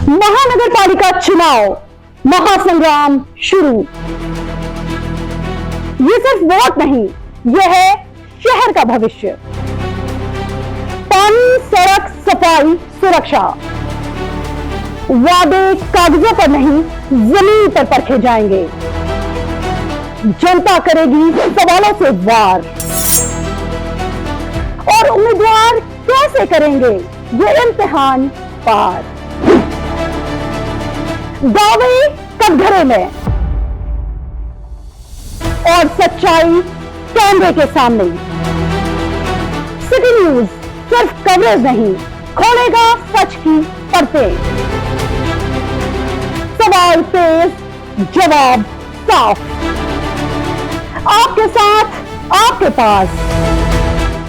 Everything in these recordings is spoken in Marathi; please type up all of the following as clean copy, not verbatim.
महानगर पालिका चुनाव महासंग्राम शुरू। ये सिर्फ वोट नहीं, यह है शहर का भविष्य। पानी, सड़क, सफाई, सुरक्षा, वादे कागजों पर नहीं जमीन पर परखे जाएंगे। जनता करेगी सवालों से वार और उम्मीदवार कैसे करेंगे ये इम्तिहान पार। दावे कटघरे में और सच्चाई कैमरे के सामने। सिटी न्यूज सिर्फ कवरेज नहीं, खोलेगा सच की परतें। सवाल तेज, जवाब साफ, आपके साथ, आपके पास,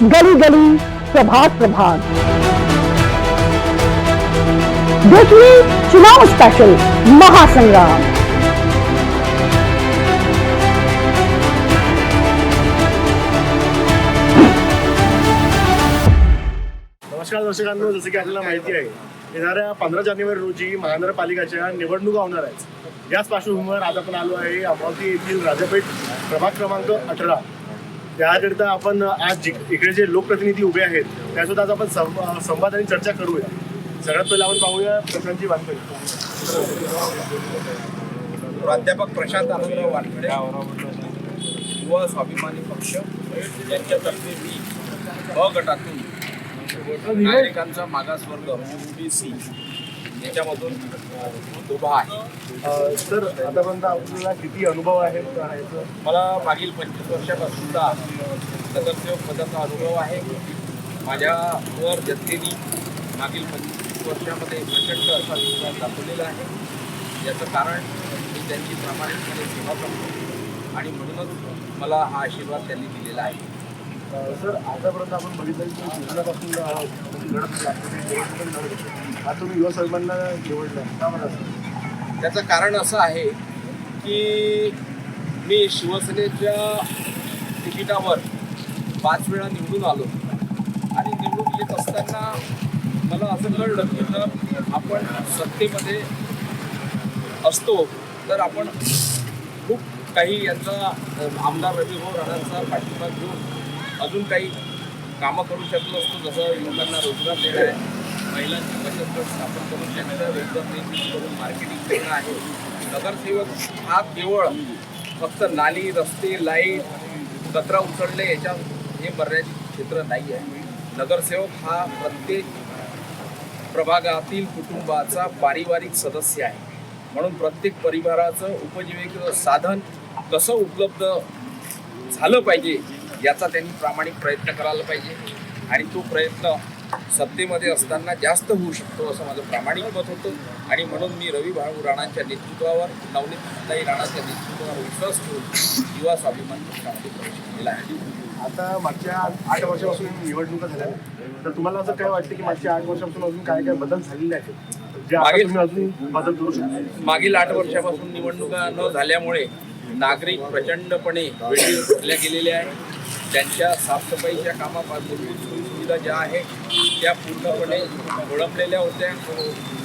गली गली, प्रभाग प्रभाग। देखिए चुनाव स्पेशल महासंग्राम। नमस्कार दर्शकांनो, जसे की आपल्याला माहिती आहे, येणाऱ्या 15 जानेवारी रोजी महानगरपालिकाच्या निवडणुका होणार आहेत। याच पार्श्वभूमीवर आज आपण आलो आहे अमरावती येथील राजापेठ प्रभाग क्रमांक 18 त्याकरिता आपण आज इकडे जे लोकप्रतिनिधी उभे आहेत त्यासुद्धा आज आपण संवाद आणि चर्चा करूया। सगळ्यात पहिला आपण पाहूया प्रशांतजी वानखडे। प्राध्यापक प्रशांत आनंद वानखडे, युवा स्वाभिमानी पक्ष यांच्यातर्फे मी ब गटातून नागरिकांचा मागासवर्ग ओबीसी याच्यामधून उभा आहे। सर, आतापर्यंत आपल्याला किती अनुभव आहे? मला मागील 25 वर्षापासूनचा नगरसेवक पदाचा अनुभव आहे। माझ्यावर जनतेने मागील 25 वर्षामध्ये प्रचंड असा विश्वास दाखवलेला आहे। याचं कारण मी त्यांची प्रामाणिकपणे सेवा करतो आणि म्हणूनच मला हा आशीर्वाद त्यांनी दिलेला आहे। सर, आतापर्यंत आपण बघितलं की शिक्षणापासून लढत आता तुम्ही युवा साहेबांना निवडलं, का मला असं? त्याचं कारण असं आहे की मी शिवसेनेच्या तिकिटावर 5 वेळा निवडून आलो आणि निवडून येत असताना मला असं कळलं की जर आपण सत्तेमध्ये असतो तर आपण खूप काही यांचा आमदार रविभाऊ राणांचा पाठिंबा घेऊन अजून काही कामं करू शकलो असतो, जसं युवकांना रोजगार देणं आहे, महिलांची बचत गट स्थापन करून त्यांच्या रोजगार निर्मिती करून मार्केटिंग करणं आहे। नगरसेवक हा केवळ फक्त नाली, रस्ते, लाईट, कचरा उचलणे याच्या हे मर्यादित क्षेत्र नाही आहे। नगरसेवक हा प्रत्येक प्रभागातील कुटुंबाचा पारिवारिक सदस्य आहे। म्हणून प्रत्येक परिवाराचं उपजीविकेचं साधन कसं उपलब्ध झालं पाहिजे याचा त्यांनी प्रामाणिक प्रयत्न करायला पाहिजे आणि तो प्रयत्न सत्तेमध्ये असताना जास्त होऊ शकतो असं माझं प्रामाणिक मत होतं आणि म्हणून मी रविभाऊ राणांच्या नेतृत्वावर, नवनीतताई राणांच्या नेतृत्वावर विश्वास ठेवून युवा स्वाभिमान पक्षामध्ये प्रवेश केलेला आहे। आता मागच्या 8 वर्षापासून निवडणुका झाल्या, तर तुम्हाला असं काय वाटतं की मागच्या 8 वर्षापासून अजून काय काय बदल झालेले आहेत जे आता तुम्ही अजून बदल करू शकता? मागील 8 वर्षापासून निवडणुका न झाल्यामुळे नागरिक प्रचंडपणे वेळी भरल्या गेलेले आहे। त्यांच्या साफसफाईच्या कामापासून सुविधा ज्या आहेत त्या पूर्णपणे खोळंबलेल्या होत्या।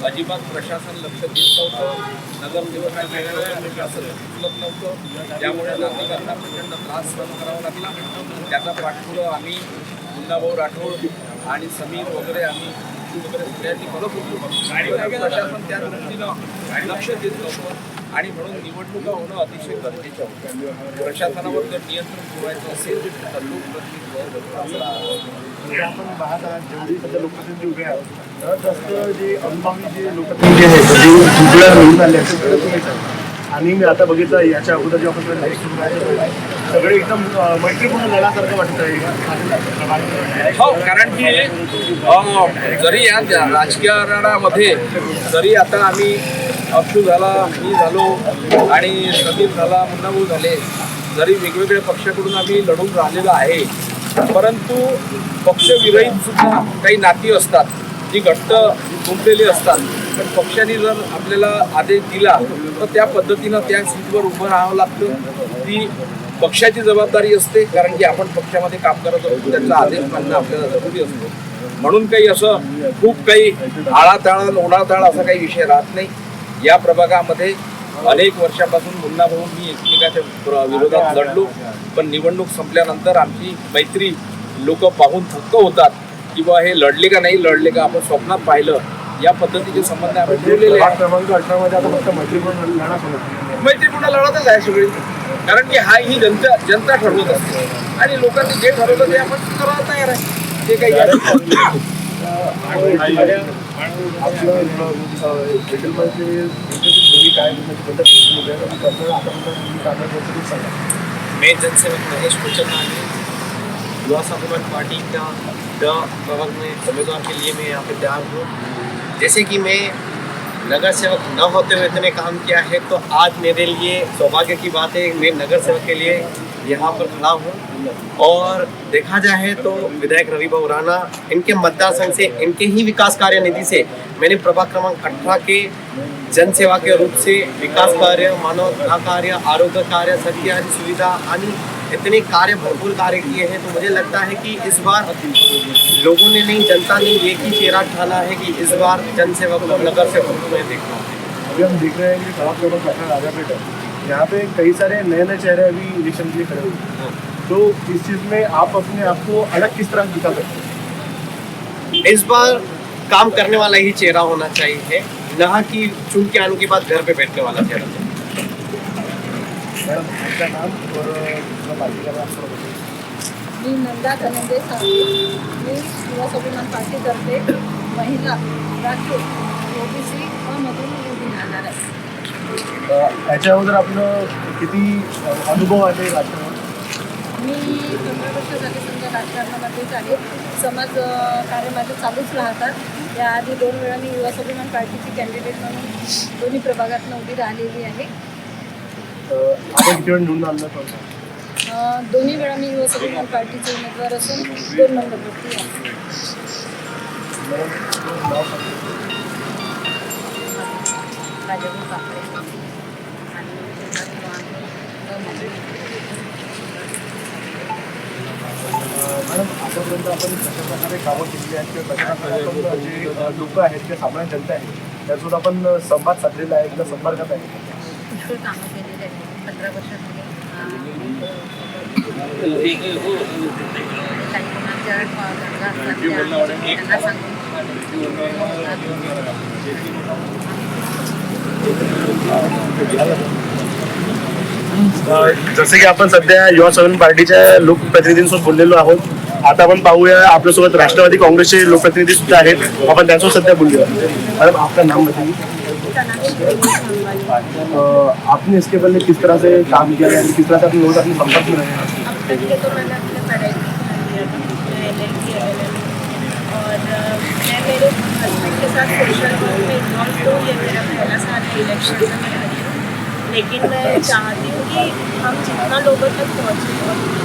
अजिबात प्रशासन लक्ष देत नव्हतं, नगरसेवकांना प्रशासन उचलत नव्हतं, त्यामुळे नागरिकांना प्रचंड त्रास सहन करावा लागला। त्याचा पाठपुरावा आम्ही मुन्नाभाऊ राठोड आणि समीर वगैरे आम्ही सगळ्यांनी करत होतो। प्रशासन त्या दृष्टीनं लक्ष देत नव्हतं आणि म्हणून निवडणुका होणं अतिशय गरजेचं होतं। प्रशासनावर जर नियंत्रण ठेवायचं असेल तर लोकप्रतिनिधी आपण पाहत आहात जेवढी सध्या लोकप्रतिनिधी उभे आहेत तर जास्त जे अनुभवी जे लोकप्रतिनिधी आहेत जे जुगड्या मिळून आले असेल तुम्हीच आहे। आणि मी आता बघितलं याच्या अगोदर जेव्हा आपण लाईव्ह सुरू करायचं सगळे एकदम मैत्रीपूर्ण लढासारखं वाटत आहे। हो, कारण की जरी या राजकारणामध्ये जरी आता आम्ही अक्षू झाला, मी झालो आणि समीर झाला, मुन्नाभाऊ झाले, जरी वेगवेगळ्या पक्षाकडून आम्ही लढून राहिलेलो आहे, परंतु पक्षविरहित सुद्धा काही नाती असतात जी घट्ट गुंतलेली असतात। पण पक्षाने जर आपल्याला आदेश दिला तर त्या पद्धतीनं त्या सीटवर उभं राहावं लागतं। ती पक्षाची जबाबदारी असते, कारण की आपण पक्षामध्ये काम करत असतो, त्यांचा आदेश मानणं आपल्याला जरुरी असतो। म्हणून काही असं खूप काही आळाताळ ओढाताळ असा काही विषय राहत नाही. या प्रभागामध्ये अनेक वर्षापासून मुन्ना भाऊ मी एकमेकाच्या विरोधात लढलो, पण निवडणूक संपल्यानंतर आमची मैत्री लोक पाहून थक्क होतात की बा हे लढले का नाही लढले का, आपण स्वप्नात पाहिलं. या पद्धतीचे संबंध आपण ठेवलेले आहेत. क्रमांक 18 मध्ये आता फक्त मैत्रीपूर्ण लढा सुरू आहे. मैत्रीपूर्ण लढतच आहे सगळी, कारण की ही जनता ठरवत असते आणि लोकांनी जे ठरवलं ते आपण करायला तयार आहे. ते काही मैं जनसेवक महेश कुचरनानी युवा स्वाभिमान पार्टी का प्रवक्ता में उम्मीदवार के लिए मैं यहाँ पे तैयार हूँ। जैसे कि मैं नगर सेवक न होते हुए इतने काम किया है, तो आज मेरे लिए सौभाग्य की बात है मैं नगर सेवक के लिए यहाँ पर खड़ा हूँ। और देखा जाए तो विधायक रवि भाऊ राणा, इनके मतदार संघ से, इनके ही विकास कार्य निधि से मैंने प्रभाग क्रमांक 18 के जन सेवा के रूप से विकास कार्य, मानवता कार्य, आरोग्य कार्य, सत्य आदि सुविधा आणि इतने कार्य, भरपूर कार्य किए हैं। तो मुझे लगता है कि इस बार लोगों ने नहीं, जनता ने एक ही चेहरा ठाना है कि इस बार जन सेवा को नगर सेवक में देखना है। अभी हम देख रहे हैं कि प्रभाग क्रमांक 18 राजापेट है, यहाँ पे कई सारे नए नए चेहरे अभी इलेक्शन के लिए खड़े हुए हैं। तो इस चीज़ में आप अपने आप को अलग किस तरह दिखा सकते हैं? इस बार काम करने वाला ही चेहरा होना चाहिए, न कि चुन के आने के बाद घर पे बैठने वाला चेहरा। मैडम आपका नाम और पार्टी का नाम थोड़ा बताइए। मी नंदा धनंजय सावंत, मी युवा स्वाभिमान पार्टीतर्फे महिला राखीव ओबीसी मधून निवडून येणार आहे. याच्या अगोदर आपलं किती अनुभव आहे राजकारणात? मी 15 वर्ष झाली समजा राजकारणामध्येच आहे. समाज कार्य माझे चालूच राहतात. याआधी 2 वेळा मी युवा स्वाभिमान पार्टीची कॅन्डिडेट म्हणून दोन्ही प्रभागातून उभी राहिलेली आहे. आपण किती वेळ निवडून आणलं? दोन्ही वेळा मी युवा स्वाभिमान पार्टीचे उमेदवार असून 2 नंबरवरती आहे. राजाभाऊ कापडे मॅडम आतापर्यंत आपण कशा प्रकारे कामं केलेली आहेत किंवा कशा प्रकारे आपण जे लोक आहेत किंवा सामान्य जनता आहे त्यासोबत आपण संवाद साधलेला आहे किंवा संपर्कात आहे? पुष्कळ कामं केलेली आहेत 15 वर्षामध्ये. काही कोणाच्या त्यांना सांगून जसे की आपण सध्या युवा स्वाभिमान पार्टीच्या लोकप्रतिनिधींसोबत बोललेलो आहोत. आता आपण पाहूया आपल्यासोबत राष्ट्रवादी काँग्रेसचे लोकप्रतिनिधी सुद्धा आहेत. आपण त्यांच्यासोबत सध्या बोलूया. मॅडम आपका नाम बताइए। आपने इसके पहले किस तरह से काम किया है, किस तरह से अपने लोगों से अपने संपर्क में रहे हैं? अब तक के तो मैंने अपने पढ़ाई LLB और मैं मेरे हस्बैंड के साथ सोशल वर्क में इन्वॉल्व हूँ. ये मेरा पहला साल है इलेक्शन में मैं खड़ी हूँ. लेकिन मैं चाहती हूँ कि हम जितना लोगों तक पहुँचे और उनकी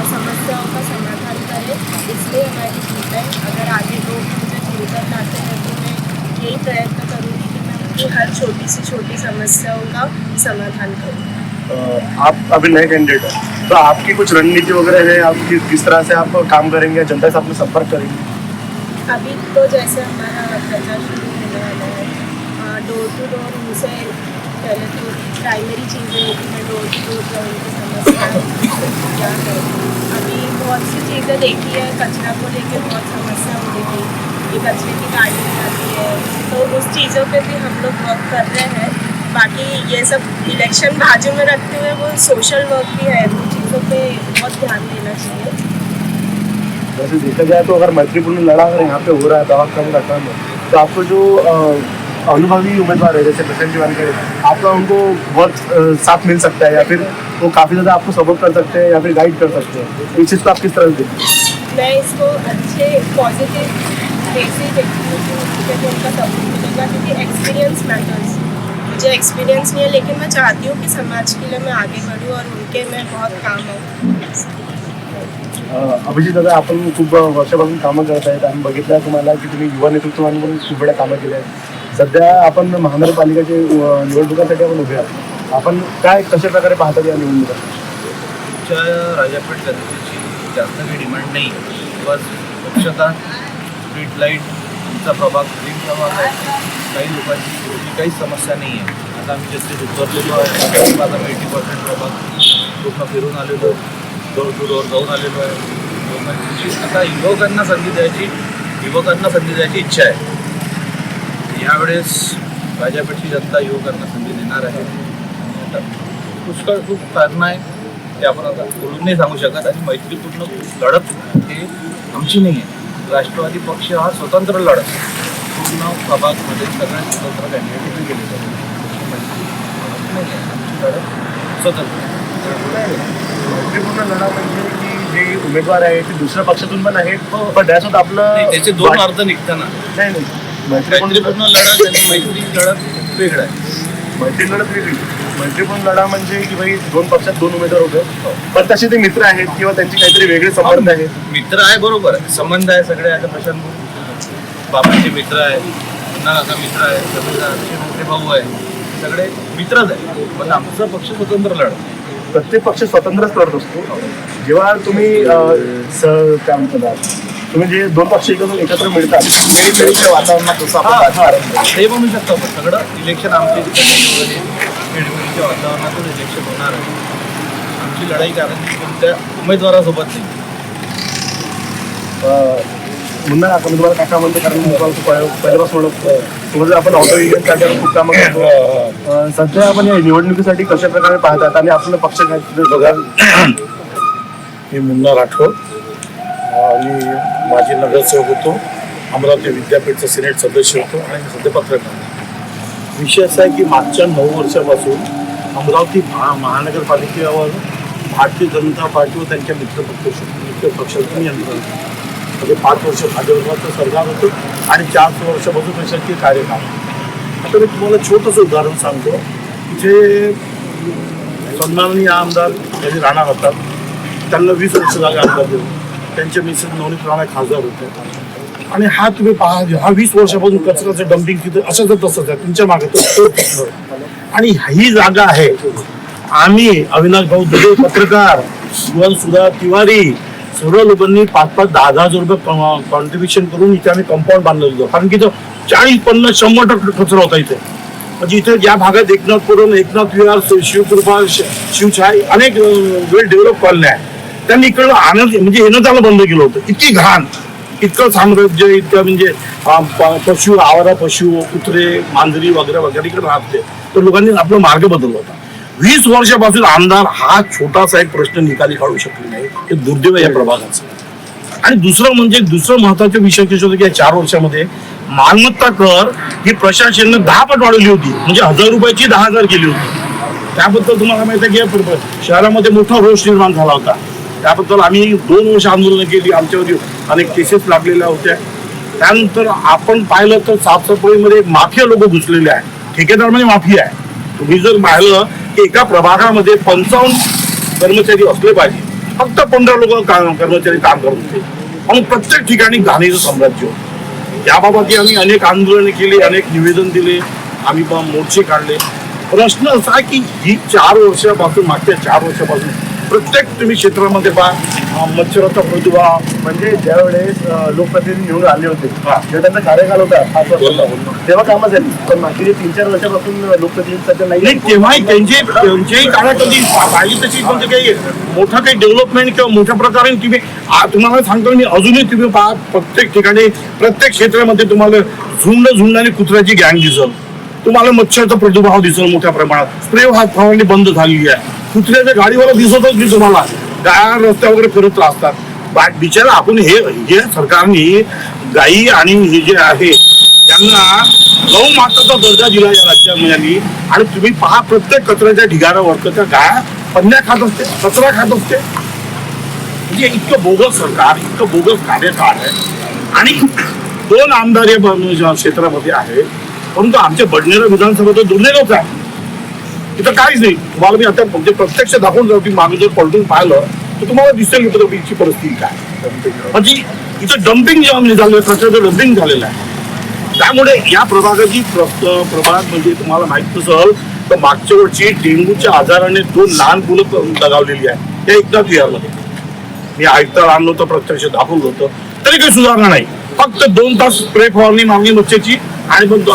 समस्याओं का समाधान करें, इसलिए हमारी जीत है. अगर आगे लोग मुझे चुनकर लाते हैं तो मैं यही प्रयत्न करूँगी कि मैं उनकी हर छोटी से छोटी समस्याओं का समाधान करूँ. आप अभी नए कैंडिडेट हैं, तो आपकी कुछ रणनीति वगैरह है? आप किस तरह से आप काम करेंगे, जनता से अपने संपर्क करेंगे? अभी तो जैसे हमारा प्रचार शुरू होने वाला है, डोर टू डोर उनसे पहले तो प्राइमरी चीज़ें होती हैं, डोर टू डोर उनकी समस्या क्या है. अभी बहुत सी चीज़ें देखी है, कचरा को लेकर बहुत समस्या होती थी कि कचरे की गाड़ी नहीं आती है, तो उस चीज़ों पे भी हम लोग वर्क कर रहे हैं. बाकी ये सब इलेक्शन बाजू में रखते हुए वो सोशल वर्क भी है, उन चीज़ों पे बहुत ध्यान देना चाहिए. वैसे देखा जाए तो अगर मैत्रीपूर्ण लड़ा अगर यहाँ पे हो रहा है प्रभाग क्रमांक 18 में, तो आपको जो अनुभवी उम्मीदवार है जैसे प्रशांत जी वानखेड़े, आपका उनको बहुत साथ मिल सकता है या फिर वो काफ़ी ज़्यादा आपको सपोर्ट कर सकते हैं या फिर गाइड कर सकते हैं? इस चीज़ को आप किस तरह से देखते हैं? मैं इसको अच्छे पॉजिटिव बेसिक एक्सपीरियंस उनका सपोर्ट मिलेगा, क्योंकि एक्सपीरियंस मैटर्स. मुझे एक्सपीरियंस नहीं है, लेकिन मैं चाहती हूँ कि समाज के लिए मैं आगे बढ़ूँ और उनके मैं बहुत काम आऊँ. अभिजित दादा, आपण खूप वर्षापासून कामं करत आहेत आणि बघितलं आहे तुम्हाला की तुम्ही युवा नेतृत्वाने म्हणून खूप वेळा कामं केली आहेत. सध्या आपण महानगरपालिकेचे निवडणुकांसाठी आपण उभे आहात. आपण काय कशा प्रकारे पाहतात या निवडणुका? आमच्या राजापेठ जनतेची जास्त काही डिमांड नाही. बस पक्षता स्ट्रीट लाईट, आमचा प्रभाग ग्रीन प्रभाग आहे. काही लोकांची कुठली काहीच समस्या नाही आहे. आता आम्ही जसे उतरलेलो आहे, आता 80% प्रभाग पूर्ण फिरून आलेलो, डोर टू डोर जाऊन आलेलो आहे. लोकांची आता युवकांना संधी द्यायची इच्छा आहे. यावेळेस राजापेठची जनता युवकांना संधी देणार आहे. आणि आता पुष्कळ खूप कारणं आहे ते आपण आता बोलून नाही सांगू शकत. आणि मैत्रीपूर्ण लढत ही आमची नाही आहे. राष्ट्रवादी पक्ष हा स्वतंत्र लढत, पूर्ण प्रभागमध्ये सगळ्या स्वतंत्र कॅन्डिडेट गेलेले आहेत. नाही आहे आमची लढत स्वतंत्र. मैत्रीपूर्ण लढा म्हणजे की जे उमेदवार आहे ते दुसऱ्या पक्षातून पण आहेत, पण त्यासोबत आपलं त्याचे दोन अर्थ निघताना नाही मैत्रीपूर्ण लढत आणि मैत्री लढत वेगळं आहे. मैत्री लढत वेगळी. मैत्रीपूर्ण लढा म्हणजे की भाई दोन पक्षात दोन उमेदवार होते, पण तसे ते मित्र आहेत किंवा त्यांचे काहीतरी वेगळे संबंध आहेत. मित्र आहे, बरोबर आहे, संबंध आहे सगळे. आता प्रशांत बाबांचे मित्र आहे, पुन्हा काका मित्र आहे, सगळे मोठे भाऊ आहे, सगळे मित्रच आहे. पण आमचा पक्ष स्वतंत्र लढत. प्रत्येक पक्ष स्वतंत्रच लढत असतो. जेव्हा तुम्ही काय म्हणतात, तुम्ही जे दोन पक्ष एकत्र मिळतात खेळीमेळीच्या वातावरणात ते म्हणू शकतो. पण सगळं इलेक्शन आमचे खेळीमेळीच्या वातावरणातून इलेक्शन होणार आहे. आमची लढाई कारण की कोणत्या उमेदवारासोबत नाही. मुन्ना काका मी तुम्हाला काका म्हणतो कारण पहिल्यापासून तुम्हाला आपण ऑटो युनियनसाठी खूप कामं करतो. सध्या आपण या निवडणुकीसाठी कशा प्रकारे पाहतात आणि आपलं पक्ष काय बघा. मी मुन्ना राठोड आणि माजी नगरसेवक होतो. अमरावती विद्यापीठचा सिनेट सदस्य होतो आणि सध्या पत्रकार. विषय असा आहे की मागच्या 9 वर्षापासून अमरावती महानगरपालिकेवर भारतीय जनता पार्टी व त्यांच्या मित्र पक्षातून यंत्रण, म्हणजे 5 वर्ष भाजपचं सरकार होतं आणि 4 वर्षापासून त्याच्याचे कार्यकाळ. आता मी तुम्हाला छोटंसं उदाहरण सांगतो. इथे सन्माननीय आमदार यांनी राणा होतात, त्यांना 20 वर्ष जागा आमदार दिली. त्यांचे मिसेस नवनीत राणा खासदार होते. आणि हा तुम्ही पहा, हा 20 वर्षापासून कचऱ्याचं डम्पिंग तिथे असंच तसंच आहे तुमच्या मागे तो. आणि ही जागा आहे. आम्ही अविनाश भाऊ दुबे पत्रकार, युवन सुधा तिवारी सर्व लोकांनी 5-5, 10,000 रुपये कॉन्ट्रीब्युशन करून इथे आम्ही कंपाऊंड बांधलं होतं. कारण की इथं 40-50-100% कचरा होता इथे. म्हणजे इथे ज्या भागात एकनाथपुरम, एकनाथ विहार, शिवकृपा, शिवछाई अनेक वेल डेव्हलप कॉलन्या आहे. त्यांनी इकडं आनंद म्हणजे येणं त्याला बंद केलं होतं. इतकी घाण, इतकं साम्राज्य, इतकं म्हणजे पशु, आवारा पशु, कुत्रे, मांजरी वगैरे वगैरे इकडे राहते. तर लोकांनी आपला मार्ग बदलला होता. 20 वर्षापासून आमदार हा छोटासा एक प्रश्न निकाली काढू शकले नाही. हे दुर्दैव आहे या प्रभागाचं. आणि दुसरं महत्वाचं विषय कसं होतं की या 4 वर्षामध्ये मालमत्ता कर ही प्रशासनानं 10 पट वाढवली होती. म्हणजे 1000 रुपयाची 10,000 केली होती. त्याबद्दल तुम्हाला माहिती आहे की शहरामध्ये मोठा रोष निर्माण झाला होता. त्याबद्दल आम्ही 2 वर्ष आंदोलनं केली. आमच्यावर अनेक केसेस लागलेल्या होत्या. त्यानंतर आपण पाहिलं तर साफसफाईमध्ये माफिया लोक घुसलेले आहेत. ठेकेदार म्हणजे माफिया आहे. तुम्ही जर पाहिलं की एका प्रभागामध्ये 55 कर्मचारी असले पाहिजे, फक्त 15 लोक कर्मचारी काम करत होते आणि प्रत्येक ठिकाणी घाणीचं साम्राज्य होतं. याबाबत आम्ही अनेक आंदोलने केली, अनेक निवेदन दिले, आम्ही मोर्चे काढले. प्रश्न असा आहे की ही 4 वर्षापासून, मागच्या 4 वर्षापासून प्रत्येक तुम्ही क्षेत्रामध्ये पहा मच्छराचा प्रादुर्भाव. म्हणजे ज्यावेळेस लोकप्रतिनिधी निवडून आले होते जेव्हा त्यांचा कार्यकाल होता 5 वर्षाचा, तेव्हा कामं झाली. पण मागचे 3-4 वर्षापासून लोकप्रतिनिधी सध्या नाही. तेव्हाही त्यांच्याही काळात कधी पाहिजे तशी म्हणजे काही मोठा काही डेव्हलपमेंट किंवा मोठ्या प्रकारे तुम्हाला सांगतो मी. अजूनही तुम्ही पहा प्रत्येक ठिकाणी, प्रत्येक क्षेत्रामध्ये तुम्हाला झुंड कुत्र्याची गँग दिसल. तुम्हाला मच्छरचा प्रादुर्भाव दिसेल मोठ्या प्रमाणात. स्प्रे फवारणी बंद झालेली आहे. कुत्र्याच्या गाडीवर दिसतच मी तुम्हाला. गाया रस्त्या वगैरे फिरत असतात. बिचारा आपण हे सरकारने गायी आणि हे जे आहे त्यांना गौमाताचा दर्जा दिला या राज्यामध्ये. आणि तुम्ही पहा प्रत्येक कचऱ्याच्या ढिगाऱ्यावर त्या गाया पन्न्या खात असते, कचरा खात असते. म्हणजे इतकं बोगस सरकार, इतकं बोगस कार्यकाळ आहे. आणि 2 आमदार या क्षेत्रामध्ये आहेत. परंतु आमच्या बडनेरा विधानसभा तर दुर्दैवच आहे. इथं काहीच नाही. तुम्हाला मी आता म्हणजे प्रत्यक्ष दाखवून जाऊ की मागे जर पलटून पाहिलं तर तुम्हाला दिसेल इथची परिस्थिती काय. म्हणजे इथं डम्पिंग जेव्हा झालं, कचऱ्याचं डम्पिंग झालेलं आहे. त्यामुळे या प्रभागाची प्रभाग म्हणजे तुम्हाला माहित नसेल तर मागच्या वर्षी डेंग्यूच्या आजाराने 2 लहान मुलं दगावलेली आहे या एकनाथ विहारमध्ये. मी आयुक्ताला आणलं होतं, प्रत्यक्ष दाखवलं होतं, तरी काही सुधारणा नाही. फक्त 2 तास स्प्रे फवारणी मागणी बच्चेची आणि मग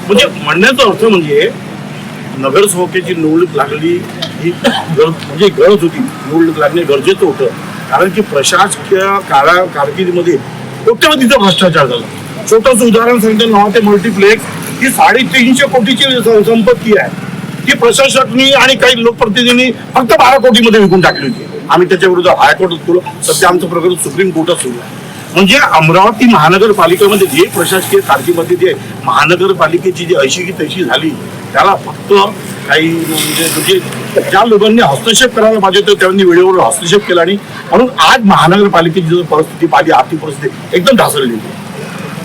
म्हणजे म्हणण्याचा अर्थ म्हणजे नगरसेवकाची निवडणूक लागली ही म्हणजे गरज होती, निवडणूक लागणे गरजेचं होतं. कारण की प्रशासकीय कारकिर्दीमध्ये कोट्यवधीचा भ्रष्टाचार झाला. छोटंसं उदाहरण सांगतो, 9 ते मल्टीप्लेक्स ही 350 कोटीची संपत्ती आहे. ती प्रशासकांनी आणि काही लोकप्रतिनिधींनी फक्त 12 कोटीमध्ये विकून टाकली होती. आम्ही त्याच्या विरुद्ध हायकोर्टात केलं. सध्या आमचं प्रकरण सुप्रीम कोर्टात सुरू आहे. म्हणजे अमरावती महानगरपालिकेमध्ये जे प्रशासकीय कारकिर्दीमध्ये जे महानगरपालिकेची जी अशी की तशी झाली, त्याला फक्त काही म्हणजे ज्या लोकांनी हस्तक्षेप करायला पाहिजे होतं त्यांनी वेळेवर हस्तक्षेप केला नाही. म्हणून आज महानगरपालिकेची जो परिस्थिती पाहिली, आर्थिक परिस्थिती एकदम ढासळलेली आहे.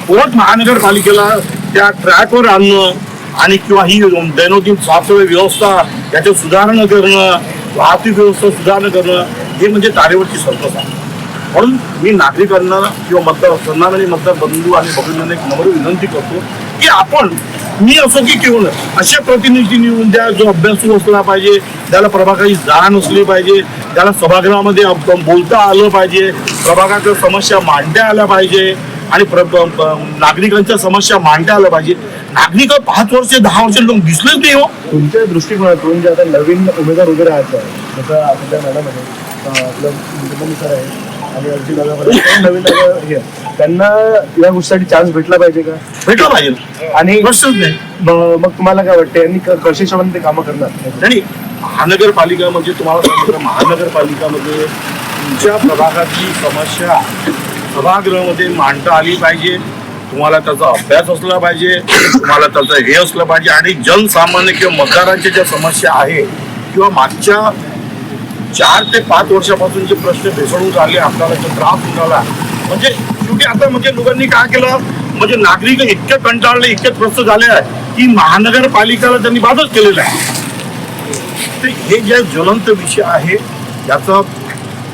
परत महानगरपालिकेला त्या ट्रॅकवर आणणं आणि किंवा ही दैनंदिन साफसफाई व्यवस्था याच्यात सुधारणा करणं, वाहतूक व्यवस्था सुधारणा करणं हे म्हणजे तारेवरची सर्कस आहे. म्हणून मी नागरिकांना किंवा मतदार सन्माननीय मतदार बंधू आणि भगिनींना एक नम्र विनंती करतो की आपण मी असो की किंवा असे प्रतिनिधी निवडून द्या जो अभ्यासू असला पाहिजे, त्याला प्रभागाची जाण असली पाहिजे, त्याला सभागृहामध्ये बोलता आलं पाहिजे, प्रभागाच्या समस्या मांडता आल्या पाहिजे आणि नागरिकांच्या समस्या मांडता आल्या पाहिजे. नागरिक 5 वर्ष 10 वर्ष लोक दिसलेच नाही हो. तुमच्या दृष्टिकोनातून जे आता नवीन उमेदवार उभे राहत आहे, जसं आपल्या मॅडम आहे, आपलं मुख्यमंत्री सर आहे आणि अर्जी नवीन हे त्यांना या गोष्टीसाठी चान्स भेटला पाहिजे का? भेटला पाहिजे आणि प्रश्नच नाही. मग तुम्हाला काय वाटतं यांनी कशा हिशोबाने ते कामं करणार? नाही, महानगरपालिका म्हणजे तुम्हाला सांगितलं, महानगरपालिकामध्ये तुमच्या प्रभागातली समस्या सभागृहामध्ये मांडता आली पाहिजे. तुम्हाला त्याचा अभ्यास असला पाहिजे, तुम्हाला त्याचं हे असलं पाहिजे आणि जनसामान्य किंवा मतदारांच्या ज्या समस्या आहे किंवा मागच्या 4 ते 5 वर्षापासून जे प्रश्न भेसळून आले, आपल्याला जो त्रास होऊन आला, म्हणजे शेवटी आता म्हणजे लोकांनी काय केलं, म्हणजे नागरिक इतके कंटाळले, इतके त्रस्त झाले आहे की महानगरपालिकेला त्यांनी बादच केलेला आहे. तर हे जे ज्वलंत विषय आहे याचा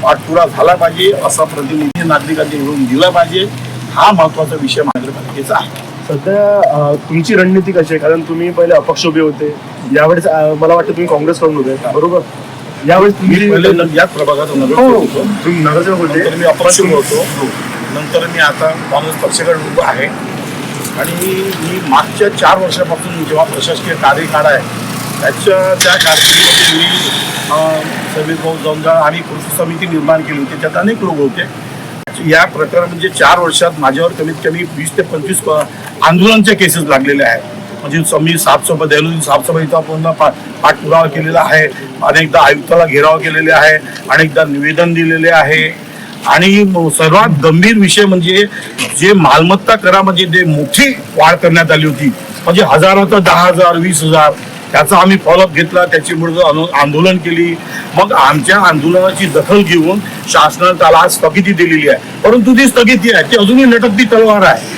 पाठपुरा झाला पाहिजे, असा प्रतिनिधी नागरिकांनी निवडून दिला पाहिजे. हा महत्वाचा विषय महानगरपालिकेचा आहे. सध्या तुमची रणनीती कशी आहे? कारण तुम्ही पहिले अपक्ष उभे होते, यावेळेस मला वाटतं तुम्ही काँग्रेसकडून उभे, बरोबर? यावेळेस तुम्ही याच प्रभागात नगरसेवक होते, मी अपक्ष होतो, नंतर मी आता काँग्रेस पक्षाकडे उभा आहे. आणि मी मागच्या 4 वर्षापासून जेव्हा प्रशासकीय कार्यकाळ आहे त्या कारकिर्दीमध्ये मी समीर भाऊ जमदार आणि कृषी समिती निर्माण केली होती, त्यात अनेक लोक होते. या प्रकार म्हणजे 4 वर्षात माझ्यावर कमीत कमी 20 ते 25 आंदोलनाच्या केसेस लागलेल्या आहेत. म्हणजे मी साफसफाई दैनंदिन साफसफाईचा पूर्ण पाठपुरावा केलेला आहे, अनेकदा आयुक्ताला घेराव केलेले आहे, अनेकदा निवेदन दिलेले आहे. आणि सर्वात गंभीर विषय म्हणजे जे मालमत्ता करामध्ये जे मोठी वाढ करण्यात आली होती, म्हणजे हजाराचा 10,000 20,000, त्याचा आम्ही फॉलोअप घेतला, त्याची विरुद्ध आंदोलन केली. मग आमच्या आंदोलनाची दखल घेऊन शासनाने त्याला आज स्थगिती दिलेली आहे. परंतु ती स्थगिती आहे ती अजूनही लटकती तलवार आहे.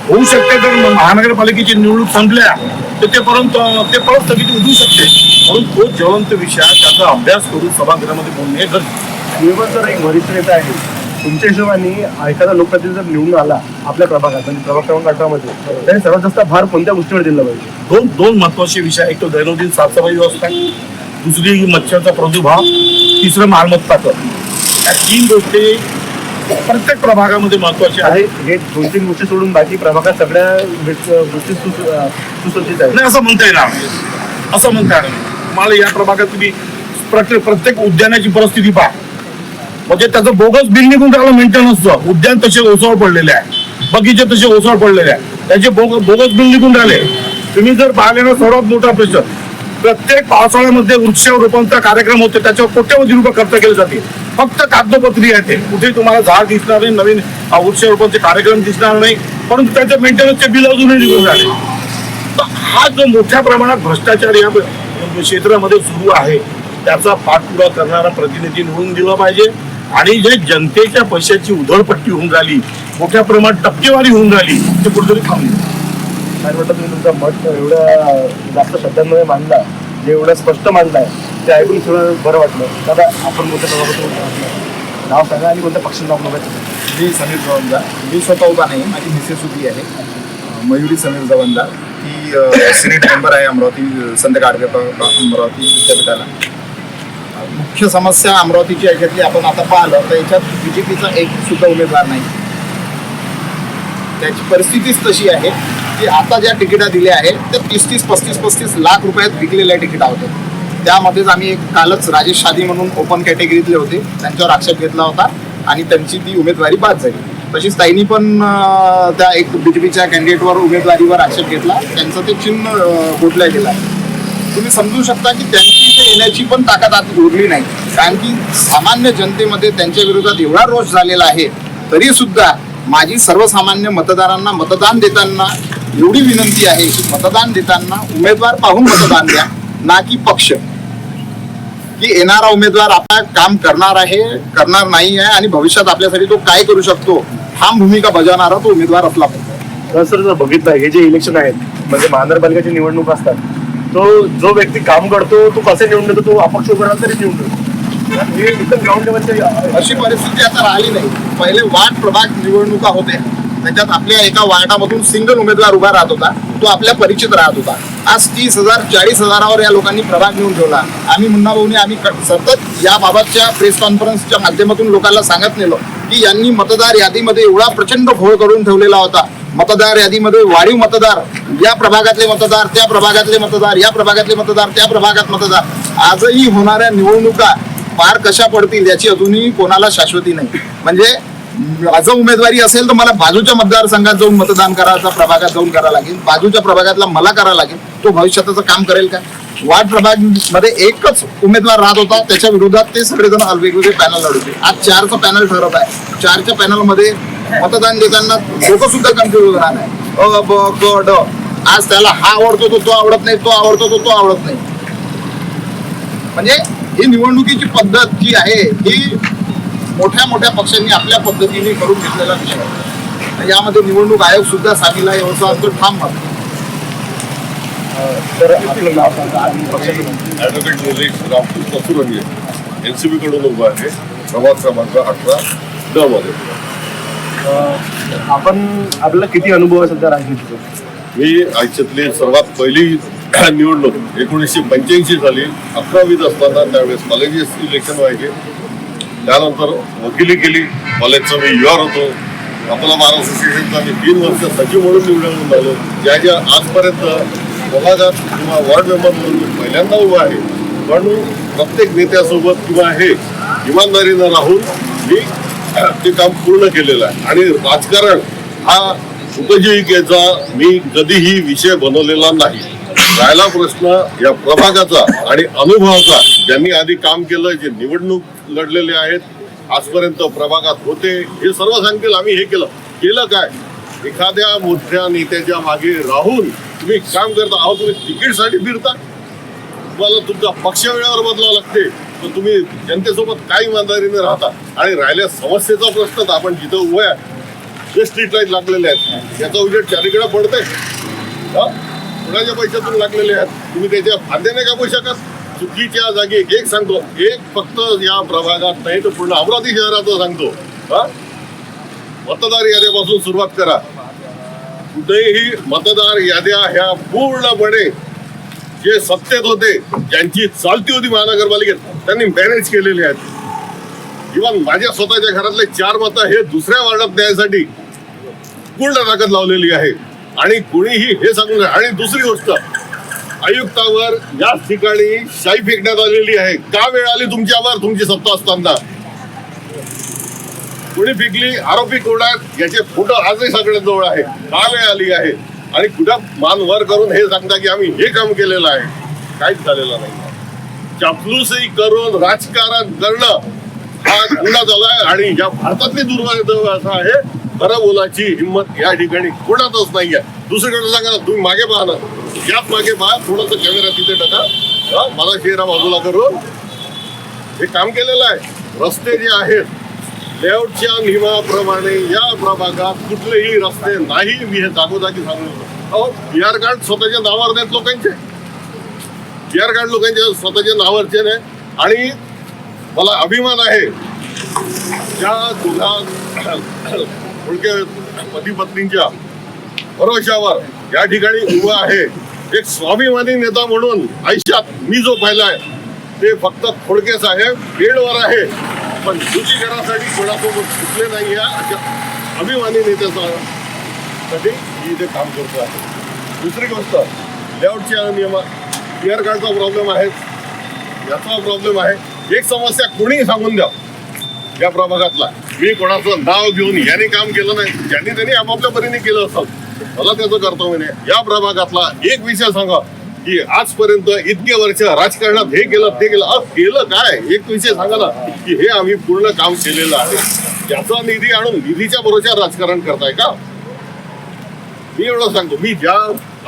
होऊ शकते तर महानगरपालिकेची निवडणूक संपल्या तर ते परत स्थगिती उठू शकते. म्हणून तो ज्वलंत विषय त्याचा अभ्यास करून सभागृहामध्ये बोलणे गरजेचं. जर एक वरिष्ठ नेता आहे, तुमच्या हिशोबाने एखादा लोकप्रतिनिधी जर निवडून आला आपल्या प्रभागात, म्हणजे प्रभाग क्रमांक 18 मध्ये, त्याने सर्वात जास्त भार कोणत्या गोष्टीवर दिला पाहिजे? दोन महत्वाचे विषय, एक तो दैनंदिन साफसफाई व्यवस्था, दुसरी मच्छरचा प्रादुर्भाव, तिसरं मालमत्ता कर. या 3 गोष्टी प्रत्येक प्रभागामध्ये महत्वाचे आहे. हे 2-3 गोष्टी सोडून बाकी प्रभागात सगळ्या गोष्टी सुसज्जित आहेत. नाही असं म्हणता येणार नाही, असं म्हणता येणार नाही. तुम्हाला या प्रभागात तुम्ही प्रत्येक उद्यानाची परिस्थिती पहा, म्हणजे त्याचं बोगस बिल निघून राहिलं मेंटेनन्सचं. उद्यान तसे ओसाळ पडलेले आहे, बगीचे तसे ओसाळ पडलेले आहे, त्याचे बोगस बिल निघून राहिले. तुम्ही जर पाहिले ना, सर्वात मोठा प्रश्न प्रत्येक पावसाळ्यामध्ये वृक्षारोपणचा कार्यक्रम होतो, त्याच्यावर कोट्यवधी रुपये खर्च केले जाते. फक्त कागदोपत्री आहे ते, कुठे तुम्हाला झाड दिसणार नाही, नवीन वृक्षारोपणचे कार्यक्रम दिसणार नाही, परंतु त्याच्या मेंटेनन्सचे बिल अजूनही निघून राहिले. तर हा जो मोठ्या प्रमाणात भ्रष्टाचार या क्षेत्रामध्ये सुरू आहे त्याचा पाठपुरावा करणारा प्रतिनिधी निवडून दिला पाहिजे. आणि जे जनतेच्या पैशाची उधळपट्टी होऊन राहिली, मोठ्या प्रमाणात टक्केवारी होऊन राहिली, ते कुठेतरी थांबली. काय वाटतं तुम्ही तुमचा मत एवढ्या जास्त शब्दांमध्ये मांडला, जे एवढं स्पष्ट मांडलाय ते ऐकून थोडं बरं वाटलं. दादा, आपण कोणत्या प्रभागातून नाव सांगा आणि कोणत्या पक्षाचं नाव बघायचं? मी समीर जवंदार. मी स्वतः उभा नाही, माझी मिसेस उभी आहे, मयुरी समीर जवंदार. ती सिनेट मेंबर आहे अमरावती संत गाडगे अमरावती विद्यापीठाला. मुख्य समस्या अमरावतीची याच्यातली आपण आता पाहिलं तर याच्यात बीजेपीचा एक सुद्धा उमेदवार नाही. त्याची परिस्थितीच तशी आहे की आता ज्या तिकिटा दिल्या आहेत त्या 30-35 लाख रुपयात विकलेल्या तिकिटा होत्या. त्यामध्येच आम्ही एक कालच राजेश शादी म्हणून ओपन कॅटेगरीतले होते, त्यांच्यावर आक्षेप घेतला होता आणि त्यांची ती उमेदवारी बाद झाली. तशीच ताईंनी पण त्या एक बीजेपीच्या कॅन्डिडेटवर उमेदवारीवर आक्षेप घेतला, त्यांचं ते चिन्ह बोटल्या गेला. तुम्ही समजू शकता की त्यांची इथे येण्याची पण ताकद आता उरली नाही, कारण की सामान्य जनतेमध्ये त्यांच्या विरोधात एवढा रोष झालेला आहे. तरी सुद्धा माझी सर्वसामान्य मतदारांना मतदान देताना एवढी विनंती आहे की मतदान देताना उमेदवार पाहून मतदान द्या, ना की पक्ष. की येणारा उमेदवार आपला काम करणार आहे, करणार नाही आहे आणि भविष्यात आपल्यासाठी तो काय करू शकतो ठाम भूमिका बजावणारा तो उमेदवार असला पाहिजे. सर जर बघितलं हे जे इलेक्शन आहेत म्हणजे महानगरपालिकेची निवडणूक असतात, तो जो व्यक्ती काम करतो तो कसे निवडून येतो, तो अपक्ष उभा राहिला तरी निवडून येतो. हे एकदम ग्राउंड लेवलची अशी परिस्थिती आता राहिली नाही. पहिले वार्ड प्रभाग निवडणुका होत्या, त्याच्यात आपल्या एका वार्डामधून सिंगल उमेदवार उभा राहत होता, तो आपल्या परिचित राहत होता. आज 30,000 40,000वर या लोकांनी प्रभाग घेऊन ठेवला. आम्ही मुन्ना भाऊनी आम्ही सतत याबाबतच्या प्रेस कॉन्फरन्सच्या माध्यमातून लोकांना सांगत नेलो की यांनी मतदार यादीमध्ये एवढा प्रचंड घोळ करून ठेवलेला होता. मतदार यादीमध्ये वाढीव मतदार, या प्रभागातले मतदार, त्या प्रभागातले मतदार, या प्रभागातले मतदार, त्या प्रभागात मतदार. आजही होणाऱ्या निवडणुका पार कशा पडतील याची अजूनही कोणाला शाश्वती नाही. म्हणजे माझं उमेदवारी असेल तर मला बाजूच्या मतदारसंघात जाऊन मतदान करायचा, प्रभागात जाऊन करावं लागेल, बाजूच्या प्रभागातला मला करावं लागेल. तो भविष्याचं काम करेल का? वार्ड प्रभाग मध्ये एकच उमेदवार राहत होता, त्याच्या विरोधात ते सगळेजण वेगवेगळे पॅनल लढवते. आज 4चं पॅनल ठरत आहे. 4च्या पॅनलमध्ये मतदान देताना लोक सुद्धा कन्फ्युज राहणार आहे. अ ब क ड. आज त्याला हा आवडतो तो आवडत नाही, तो आवडतो तो आवडत नाही. म्हणजे ही निवडणुकीची पद्धत जी आहे ही मोठ्या मोठ्या पक्षांनी आपल्या पद्धतीने करून घेतलेला विषय आहे. यामध्ये निवडणूक आयोग सुद्धा सामील आहे असं आमचं ठाम मत. तर आपलं नाव सांगा. ॲडव्होकेट निलेश रामकृष्ण सुरंगे NCP कडून उभा आहे, प्रभाग क्रमांक 18 मध्ये. आपण आपल्याला किती अनुभव आहे सध्या राजनीतीचा? मी आयुष्यातली सर्वात पहिली निवडणूक 1985 साली 11वीत असताना, त्यावेळेस कॉलेजेस इलेक्शन व्हायचे. त्यानंतर वकिली केली, कॉलेजचा मी युआर होतो. आपला बार असोसिएशनचा मी 3 वर्ष सचिव म्हणून निवडून झालो. ज्या आजपर्यंत प्रभागात किंवा वॉर्ड मेंबर म्हणून मी पहिल्यांदा उभा आहे. पण प्रत्येक नेत्यासोबत किंवा हे इमानदारीनं राहून मी ते काम पूर्ण केलेलं आहे. आणि राजकारण हा उपजीविकेचा मी कधीही विषय बनवलेला नाही. राहिला प्रश्न या प्रभागाचा आणि अनुभवाचा, ज्यांनी आधी काम केलं, जे निवडणूक लढलेले आहेत, आजपर्यंत प्रभागात होते, हे सर्व सांगतील आम्ही हे केलं काय. एखाद्या मोठ्या नेत्याच्या मागे राहून तुम्ही काम करता आहोत. तुम्ही तिकीटसाठी फिरता, तुम्हाला तुमचा पक्ष वेळेवर बदलावं लागते, तर तुम्ही जनतेसोबत काय इमानदारीने राहता. आणि राहिल्या समस्येचा प्रश्न, तर आपण जिथं उभं आहे जे स्ट्रीट लाईट लागलेले आहेत याचा उजेड चारीकडे पडतंय. कुणाच्या पैशातून लागलेले आहेत, तुम्ही त्याच्या फांद्याने कापू शकत. चुकीच्या जागी एक सांगतो, एक फक्त या प्रभागात नाही तर पूर्ण अमरावती शहराचं सांगतो. मतदार याद्यापासून सुरुवात करा. कुठेही मतदार याद्या ह्या पूर्णपणे जे सत्तेत होते, ज्यांची चालती होती महानगरपालिकेत, त्यांनी मॅनेज केलेले आहेत. इव्हन माझ्या स्वतःच्या घरातले 4 मतं हे दुसऱ्या वार्डात द्यायसाठी पूर्ण ताकद लावलेली आहे. आणि कुणीही हे सांगू नये. आणि दुसरी गोष्ट, आयुक्तावर याच ठिकाणी शाई फेकण्यात आलेली आहे. का वेळ आली तुमच्यावर, तुमची सत्ता असताना? कुणी फेकली? आरोपी कोण आहेत याचे फोटो आजही सगळ्यांजवळ आहे. का वेळ आली आहे? आणि कुठं मान वर करून हे सांगता की आम्ही हे काम केलेलं आहे. काहीच झालेलं नाही. चापलूसही करून राजकारण करणं हा गुन्हा झालाय. आणि या भारतातली दुर्भाग्य असं आहे, खरं बोलायची हिंमत या ठिकाणी कोणातच नाहीये. दुसरीकडे सांगा ना, तुम्ही मागे पाहा ना, याच मागे पहा, थोडंसं कॅमेरा तिथे टाका, मला चेहरा बाजूला करून हे काम केलेलं आहे. रस्ते जे आहेत लेआउटच्या नियमाप्रमाणे या प्रभागात कुठलेही रस्ते नाही. मी हे जागोजागी सांगतो. PR कार्ड स्वतःच्या नावावर नाहीत लोकांचे, PR कार्ड लोकांच्या स्वतःच्या नावावरचे नाही. आणि मला अभिमान आहे ज्या दोघा पती पत्नींच्या भरोशावर या ठिकाणी उभा आहे. एक स्वाभिमानी नेता म्हणून आयुष्यात मी जो पाहिलाय ते फक्त खोडके साहेब बेडवर आहे, पण दुसरीकरणासाठी कोणासोबत सुटले नाही या अशा अभिमानी नेत्यासाठी मी इथे काम करतो आहे. दुसरी गोष्ट, लेआउटच्या नियमात क्लिअर कार्डचा प्रॉब्लेम आहे, याचा प्रॉब्लेम आहे. एक समस्या कोणीही सांगून द्या या प्रभागातला, मी कोणाचं नाव घेऊन याने काम केलं नाही, ज्यांनी त्यांनी आपापल्या परीने केलं असेल, मला त्याचं कर्तव्य नाही. या प्रभागातला एक विषय सांगा की आजपर्यंत इतके वर्ष राजकारणात हे केलं ते केलं, केलं काय? एक विषय सांगा ना की हे आम्ही पूर्ण काम केलेलं आहे. याचा निधी आणून निधीच्या भरोश्यावर राजकारण करताय का? मी एवढं सांगतो, मी ज्या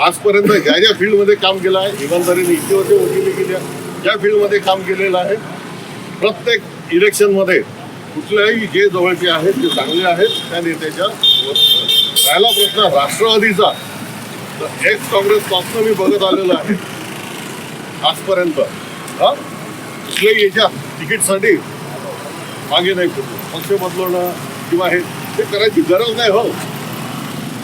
आजपर्यंत ज्या फील्डमध्ये काम केलं आहे, इमानदारीने इतके वर्ष वकिली केल्या, ज्या फील्डमध्ये काम केलेलं आहे, प्रत्येक इलेक्शनमध्ये कुठल्याही जे जवळचे आहेत जे चांगले आहेत त्या नेत्याच्या राहिला प्रश्न राष्ट्रवादीचा, तर एक्स काँग्रेसपासून मी बघत आलेलं आहे आजपर्यंत. कुठल्याही याच्या तिकीटसाठी मागे नाही पडतो. पक्ष बदलवणं किंवा हे करायची गरज नाही. हो,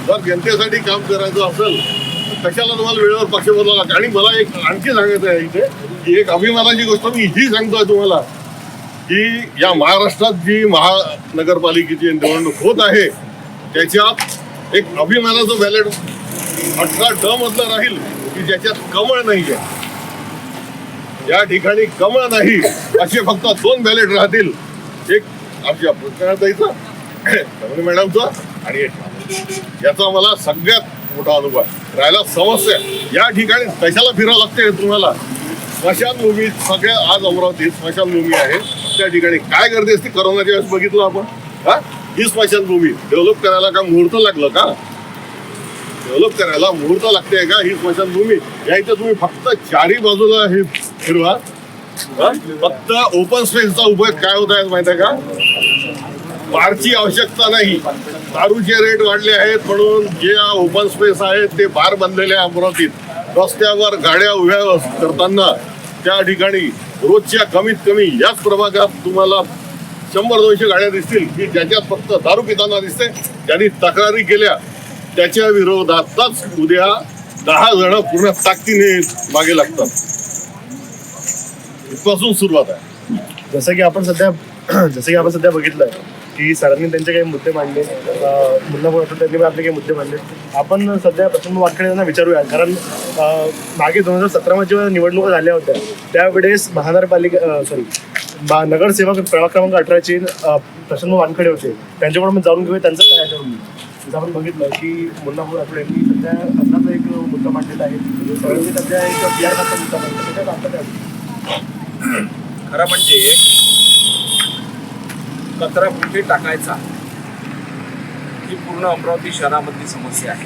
जर जनतेसाठी काम करायचं असेल तर कशाला तुम्हाला वेळेवर पक्ष बदलावा लागतो. आणि मला एक आणखी सांगायचं आहे इथे की एक अभिमानाची गोष्ट मी ही सांगतोय तुम्हाला की या महाराष्ट्रात जी महानगरपालिकेची निवडणूक होत आहे त्याच्यात एक अभिमानाचं बॅलेट 18 मधलं राहील की ज्याच्यात कमळ नाही आहे. या ठिकाणी कमळ नाही असे फक्त 2 बॅलेट राहतील, एक आमच्या प्रज्ञाताईचं मॅडमचं आणि एक याचा मला सगळ्यात मोठा अनुभव आहे. राहिला समस्या, या ठिकाणी कशाला फिरावं लागते तुम्हाला? स्मशानभूमी, सगळ्या आज अमरावतीत स्मशानभूमी आहे, त्या ठिकाणी काय गर्दी असते करोनाच्या वेळेस बघितलं आपण. ही स्मशानभूमी डेव्हलप करायला का मुहूर्त लागलं का? डेव्हलप करायला मुहूर्त लागते का ही स्मशानभूमी? या इथं तुम्ही फक्त 4ही बाजूला हे फिरवा, फक्त ओपन स्पेसचा उपयोग काय होत आहे माहिती आहे का? बारची आवश्यकता नाही. दारूचे रेट वाढले आहेत म्हणून जे ओपन स्पेस आहेत ते बार बनलेले आहे अमरावतीत. रस्त्यावर गाड्या उभ्या करताना त्या ठिकाणी रोजच्या कमीत कमी याच प्रभागात तुम्हाला 100-200 गाड्या दिसतील की ज्याच्यात फक्त दारू पिताना दिसते. त्यांनी तक्रारी केल्या, त्याच्या विरोधातच उद्या 10 जण पूर्ण ताकदीने मागे लागतात. इथपासून सुरुवात आहे. जसं की आपण सध्या बघितलं की सरांनी त्यांचे काही मुद्दे मांडले, मुन्ना त्यांनी आपले काही मुद्दे मांडले. आपण सध्या प्रचंड वानखेडे यांना विचारूया, कारण मागे 2017 जेव्हा निवडणुका झाल्या होत्या त्यावेळेस नगरसेवक प्रभाग क्रमांक 18चे प्रचंड वानखेडे होते. त्यांच्याकडून मी जाणून घेऊया त्यांचं काय आहे. जसं आपण बघितलं की मुन्ना यांनी सध्या असाचा एक मुद्दा मांडलेला आहे, सरांनी सध्या एक PR खाचा मुद्दा मांडला, त्याच्यात आपलं खरं म्हणजे कचरा कुठे टाकायचा ही पूर्ण अमरावती शहरामधली समस्या आहे.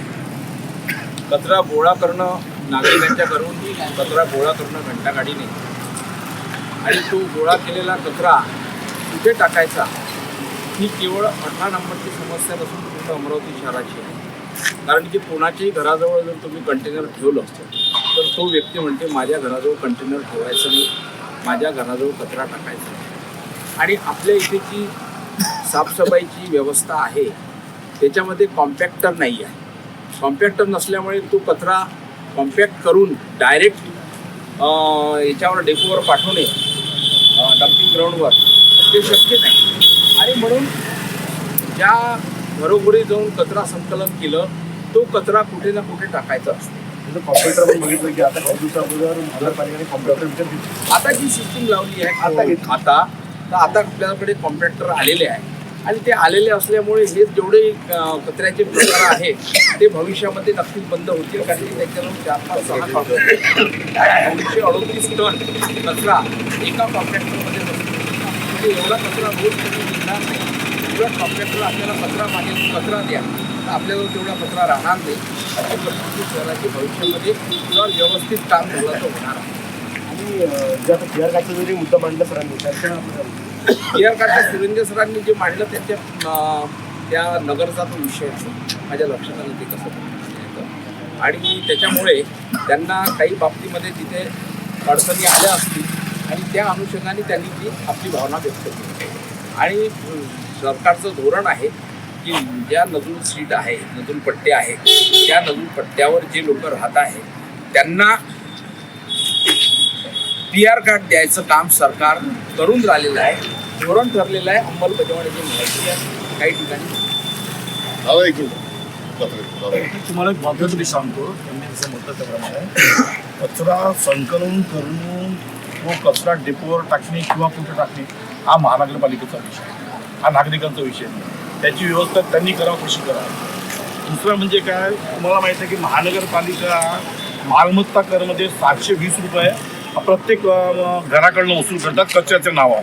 कचरा गोळा करणं नागरिकांच्या घरून कचरा गोळा करणं घंटागाडीने, आणि तो गोळा केलेला कचरा कुठे टाकायचा ही केवळ 18 नंबरची समस्या नसून पूर्ण अमरावती शहराची आहे. कारण की कोणाच्याही घराजवळ जर तुम्ही कंटेनर ठेवलं तर तो व्यक्ती म्हणते माझ्या घराजवळ कंटेनर ठेवायचं नाही, माझ्या घराजवळ कचरा टाकायचा. आणि आपल्या इथे जी साफसफाईची व्यवस्था आहे त्याच्यामध्ये कॉम्पॅक्टर नाही आहे. कॉम्पॅक्टर नसल्यामुळे तो कचरा कॉम्पॅक्ट करून डायरेक्ट याच्यावर डेपोवर पाठवणे, डम्पिंग ग्राउंडवर, ते शक्य नाही. आणि म्हणून ज्या घरोघरी जाऊन कचरा संकलन केलं तो कचरा कुठे ना कुठे टाकायचा असतो. कॉम्प्युटर आपण बघितलं की आता काही दिवसाअगोदर महानगरपालिकेने कॉम्प्युटर विकत घेतली. आता जी सिस्टीम लावली आहे आता आपल्याकडे कॉम्पॅक्टर आलेले आहे, आणि ते आलेले असल्यामुळे हे जेवढे कचऱ्याचे प्रकार आहे ते भविष्यामध्ये नक्कीच बंद होतील. कारण की त्याच्यावर 4-5-6 238 टन कचरा एका कॉम्पॅक्टरमध्ये नसतो. म्हणजे एवढा कचरा रोज कधी निघणार नाही. एवढा कॉम्पॅक्टर आपल्याला कचरा मागेल, कचरा द्या, तर आपल्याला तेवढा कचरा राहणार नाही. अशी परिस्थिती शहराची भविष्यामध्ये व्यवस्थित काम होणार आहे. आणि जे आता PR कार्डचा जरी मुद्दा मांडला सरांनी, PR कार्डच्या सुरेंद्र सरांनी जे मांडलं त्यांच्या त्या नगरचा तो विषय माझ्या लक्षात आलं ते कसं येतं. आणि त्याच्यामुळे त्यांना काही बाबतीमध्ये तिथे अडचणी आल्या असतील आणि त्या अनुषंगाने त्यांनी ती आपली भावना व्यक्त केली. आणि सरकारचं धोरण आहे की ज्या नजूल सीट आहे, नजूल पट्टे आहेत, त्या नजूल पट्ट्यावर जे लोक राहत आहेत त्यांना PR कार्ड द्यायचं काम सरकार करून राहिलेलं आहे, धोरण ठरलेलं आहे, अंमलबजावणीची माहिती आहे काही ठिकाणी. दादा एक मिनिट. तुम्हाला एक पद्धती सांगतो, त्यांनी जसं म्हटलं त्याप्रमाणे कचरा संकलन करून तो कचरा डेपोवर टाकणे किंवा कुठे टाकणे हा महानगरपालिकेचा विषय, हा नागरिकांचा विषय नाही. त्याची व्यवस्था त्यांनी करावं, कशी करावं. दुसरं म्हणजे काय, तुम्हाला माहिती आहे की महानगरपालिका मालमत्ता करमध्ये 720 रुपये प्रत्येक घराकडनं वसूल करतात कचऱ्याच्या नावावर.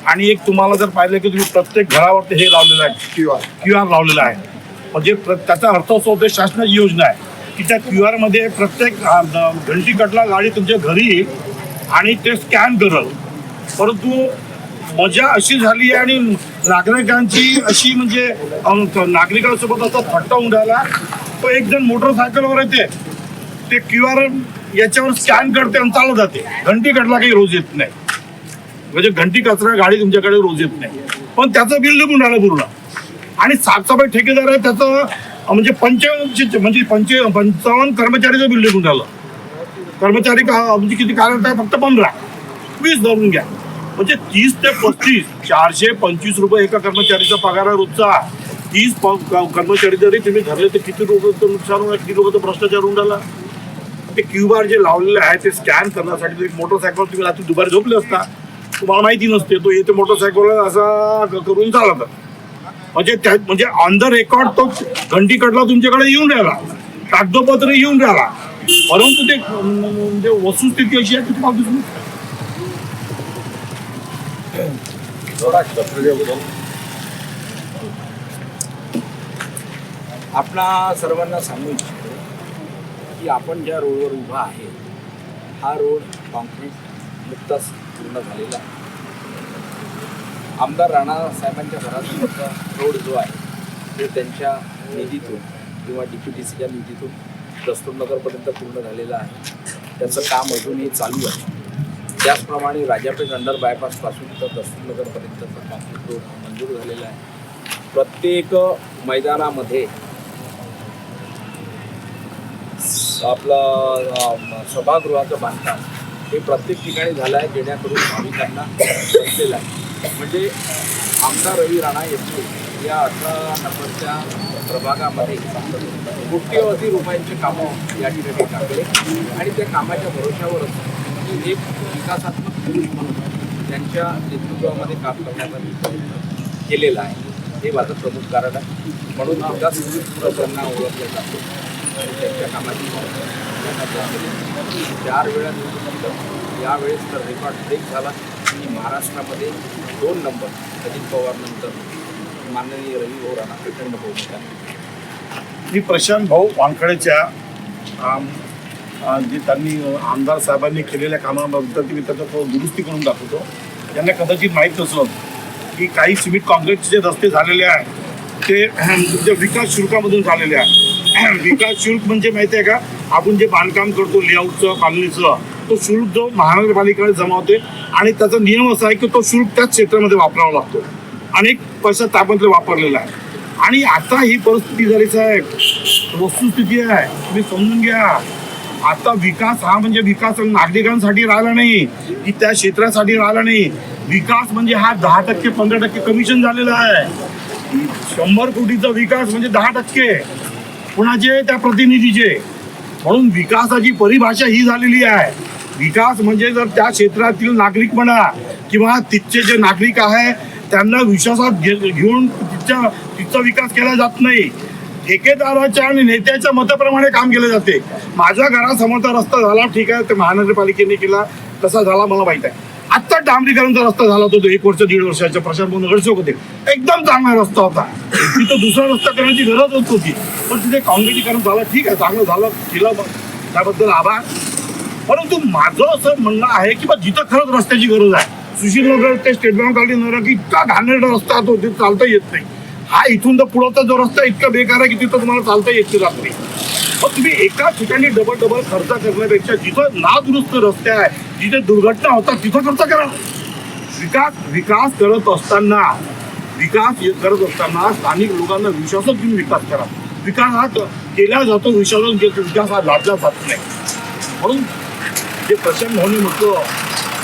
आणि एक तुम्हाला जर पाहिलं की तुम्ही प्रत्येक घरावरती हे लावलेलं आहे, QR लावलेलं आहे. म्हणजे त्याचा अर्थ असा होतो, शासनाची योजना आहे की त्या QR मध्ये प्रत्येक घंटी कटला गाडी तुमच्या घरी येईल आणि ते स्कॅन करल. परंतु मजा अशी झाली आहे आणि नागरिकांची अशी म्हणजे नागरिकांसोबत असा थट्टा उडाला. तो एक जण मोटरसायकलवर येते, ते QR याच्यावर स्कॅन करते आणि चालत जाते. घंटी कटला काही रोज येत नाही, म्हणजे घंटी कचरा गाडी तुमच्याकडे रोज येत नाही, पण त्याचं बिल निघून राहिलं पूर्ण. आणि साफसफाई ठेकेदार आहे त्याचं म्हणजे 55 कर्मचारीचं बिल निघून राहिलं. कर्मचारी म्हणजे किती कार्यरत आहे, फक्त 15, 20 धरून घ्या, म्हणजे 30 ते 35 425 रुपये एका कर्मचारीचा पगार आहे रोजचा. 30 कर्मचारी जरी तुम्ही धरले तर किती लोकांचं नुकसान होणार, किती लोकांचा भ्रष्टाचार होऊन राहिला. ते QR जे लावलेले आहे ते स्कॅन करण्यासाठी एक मोटरसायकल तुम्ही रात्री दुपारी झोपले असता, तुम्हाला माहिती नसते, तो येते मोटरसायकलवर असा करून चालत. म्हणजे ऑन द रेकॉर्ड तो घंटी कटला तुमच्याकडे येऊन राहिला, कागदपत्र येऊन राहिला, परंतु ते म्हणजे वस्तुस्थिती अशी आहे की तुम्हाला दिसून आपणा सर्वांना सांगू इच्छितो की आपण ज्या रोडवर उभा आहे हा रोड कॉन्क्रीट नुकताच पूर्ण झालेला आहे. आमदार राणा साहेबांच्या घरासमोरचा रोड जो आहे तो त्यांच्या निधीतून किंवा DPTCच्या निधीतून दस्तूरनगरपर्यंत पूर्ण झालेला आहे. त्याचं काम अजूनही चालू आहे. त्याचप्रमाणे राजापेठ अंडर बायपासपासून तर दस्तूरनगरपर्यंतचं कॉन्क्रीट रोड मंजूर झालेला आहे. प्रत्येक मैदानामध्ये आपलं सभागृहाचं बांधकाम हे प्रत्येक ठिकाणी झालं आहे, जेणेकरून भाविकांना बसलेलं आहे. म्हणजे आमदार रवी राणा यांनी या 18 नंबरच्या प्रभागामध्ये कोट्यवधी रुपयांचे कामं या ठिकाणी टाकले आणि त्या कामाच्या भरोशावरच एक विकासात्मक पुरुष म्हणून त्यांच्या नेतृत्वामध्ये काम करण्याचा केलेलं आहे. हे माझं प्रमुख कारण आहे. म्हणून विकास पुरुष त्यांना ओळखलं जातो. त्यांच्या कामाची 4 वेळा निवडून दिलं. यावेळेस तर रेकॉर्ड ब्रेक झाला आणि महाराष्ट्रामध्ये 2 नंबर अजित पवार नंतर माननीय रवी भाऊ राणा प्रचंड भूमिका. मी प्रशांत भाऊ वानखडेच्या जे त्यांनी आमदार साहेबांनी केलेल्या कामाबद्दल मी त्याचं दुरुस्ती करून दाखवतो. यांना कदाचित माहीत नसलं की काही सिमेंट काँक्रीटचे जे रस्ते झालेले आहेत ते विकास शुल्कामधून झालेले आहे. विकास शुल्क म्हणजे माहिती आहे का, आपण जे बांधकाम करतो लेआउटचं कॉलनीचं, तो शुल्क जो महानगरपालिकेकडे जमा होते आणि त्याचा नियम असा आहे की तो शुल्क त्याच क्षेत्रामध्ये वापरावा लागतो. अनेक पैसा त्यामध्ये वापरलेला आहे. आणि आता ही परिस्थिती झाली साहेब, वस्तुस्थिती आहे, तुम्ही समजून घ्या. आता विकास हा म्हणजे विकास नागरिकांसाठी राहिला नाही की त्या क्षेत्रासाठी राहिला नाही. विकास म्हणजे हा 10% 15% कमिशन झालेला आहे. 100 कोटीचा विकास म्हणजे 10% कुणाचे, त्या प्रतिनिधीचे. म्हणून विकासाची परिभाषा ही झालेली आहे. विकास म्हणजे जर त्या क्षेत्रातील नागरिक म्हणा किंवा तिथचे जे नागरिक आहे त्यांना विश्वासात घेऊन तिचा विकास केला जात नाही. ठेकेदाराच्या आणि नेत्याच्या मताप्रमाणे काम केले जाते. माझ्या घरासमोरचा रस्ता झाला, ठीक आहे, ते महानगरपालिकेने केला, कसा झाला मला माहित आहे. आत्ता डांबरीकरणचा रस्ता झाला होता, 1 वर्ष 1.5 वर्षाच्या प्रशांत भाऊ नगरसेवक होते, एकदम चांगला रस्ता होता. तिथं दुसरा रस्ता करण्याची गरजच होती, पण तिथे काँक्रिटीकरण झालं, ठीक आहे, चांगलं झालं, केलं, त्याबद्दल आभार. परंतु माझं असं म्हणणं आहे की बा जिथं खरंच रस्त्याची गरज आहे, सुशील नगर ते स्टेट बँक कॉलनी नगर की इतका घाणेरडा रस्ता तो तिथे चालता येत नाही. हा इथून तर पुढचा जो रस्ता इतका बेकार आहे की तिथं तुम्हाला चालता येत नाही. मग तुम्ही एका ठिकाणी डबल खर्च करण्यापेक्षा जिथं नादुरुस्त रस्ते आहे, जिथे दुर्घटना होतात तिथं खर्च करा. विकास करत असताना स्थानिक लोकांना विश्वासात घेऊन विकास करा. विकास हा केला जातो विश्वासात घेतो, विकास हा लादला जात नाही. म्हणून जे प्रशांत भाऊनी म्हटलं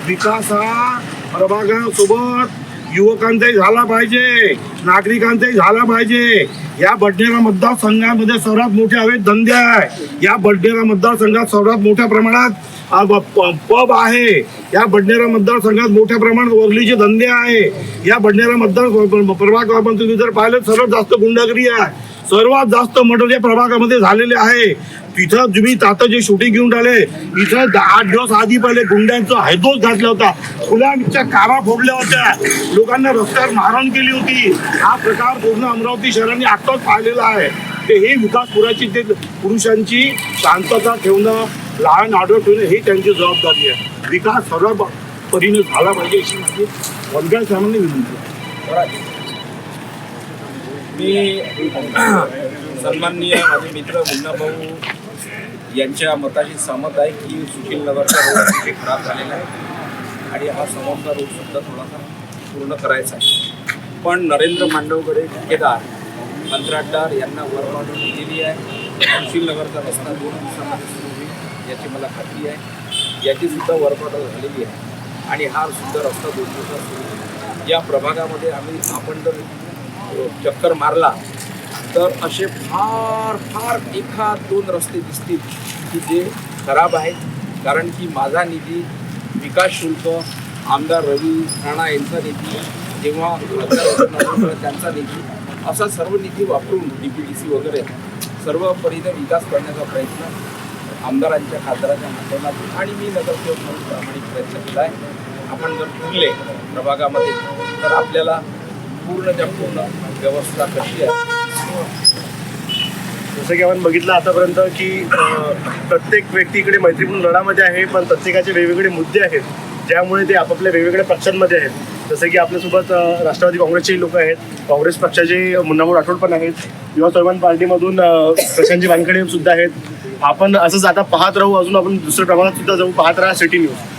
विकास हा प्रभागासोबत युवकांचाही झाला पाहिजे, नागरिकांचाही झाला पाहिजे. या बडनेरा मतदारसंघामध्ये सर्वात मोठे अवैध धंदे आहे. या बडनेरा मतदारसंघात सर्वात मोठ्या प्रमाणात पब आहे. या बडनेरा मतदारसंघात मोठ्या प्रमाणात वर्गलीचे धंदे आहे. या बडनेरा मतदार प्रभागामध्ये तुम्ही जर पाहिलं सर्वात जास्त गुंडगिरी आहे, सर्वात जास्त मर्डर या प्रभागामध्ये झालेले आहे. तिथं तुम्ही आता जे शूटिंग घेऊन आले, इथं 8 दिवस आधी पहिले गुंड्यांचा हैदोस घातला होता, फुलांच्या कारा फोडल्या होत्या, लोकांना रस्त्यावर मारहाण केली होती. हा प्रकार पूर्ण अमरावती शहराने आत्ताच पाहिलेला आहे. ते ही विकासपुराची ते पुरुषांची शांतता ठेवणं, लहान ऑर्डर ठेवणं ही त्यांची जबाबदारी आहे. विकास सर्व परीने झाला पाहिजे अशी माझी वनगाळ सामान्य विनंती आहे. मी सन्माननीय माझे मित्र मुन्ना भाऊ यांच्या मताशी सहमत आहे की सुशील नगरचा रोड अतिशय खराब झालेला आहे आणि हा समोरचा रोड सुद्धा थोडासा पूर्ण करायचा आहे. पण नरेंद्र मांडवकडे ठेकेदार कंत्राटदार यांना वर्क दिलेली आहे. सुशील नगरचा रस्ता 2 दिवसांमध्ये सुरू होईल याची मला खात्री आहे. याची सुद्धा वर्क ऑर्डर झालेली आहे आणि हा सुद्धा रस्ता 2 दिवसात सुरू होईल. या प्रभागामध्ये आपण जर चक्कर मारला तर असे फार फार 1-2 रस्ते दिसतील की जे खराब आहेत. कारण की माझा निधी, विकास शुल्क, आमदार रवी राणा यांचा निधी, जेव्हा त्यांचा निधी, असा सर्व निधी वापरून DPDC वगैरे सर्व परीने विकास करण्याचा प्रयत्न आमदारांच्या खासदाराच्या माध्यमातून आणि मी नगरसेवक म्हणून प्रामाणिक प्रयत्न केला आहे. आपण जर फिरले प्रभागामध्ये तर आपल्याला पूर्णच्या पूर्ण व्यवस्था कशी आहे. जसं की आपण बघितलं आतापर्यंत की प्रत्येक व्यक्तीकडे मैत्रीपूर्ण लढामध्ये आहे, पण प्रत्येकाचे वेगवेगळे मुद्दे आहेत ज्यामुळे ते आपापल्या वेगवेगळ्या पक्षांमध्ये आहेत. जसं की आपल्यासोबत राष्ट्रवादी काँग्रेसचेही लोक आहेत, काँग्रेस पक्षाचे मुन्नाभाऊ राठोड पण आहेत, युवा स्वाभिमान पार्टीमधून प्रशांतजी वानखेडे सुद्धा आहेत. आपण असंच आता पाहत राहू, अजून आपण दुसऱ्या प्रमाणात सुद्धा जाऊ. पाहत राहा सिटी न्यूज.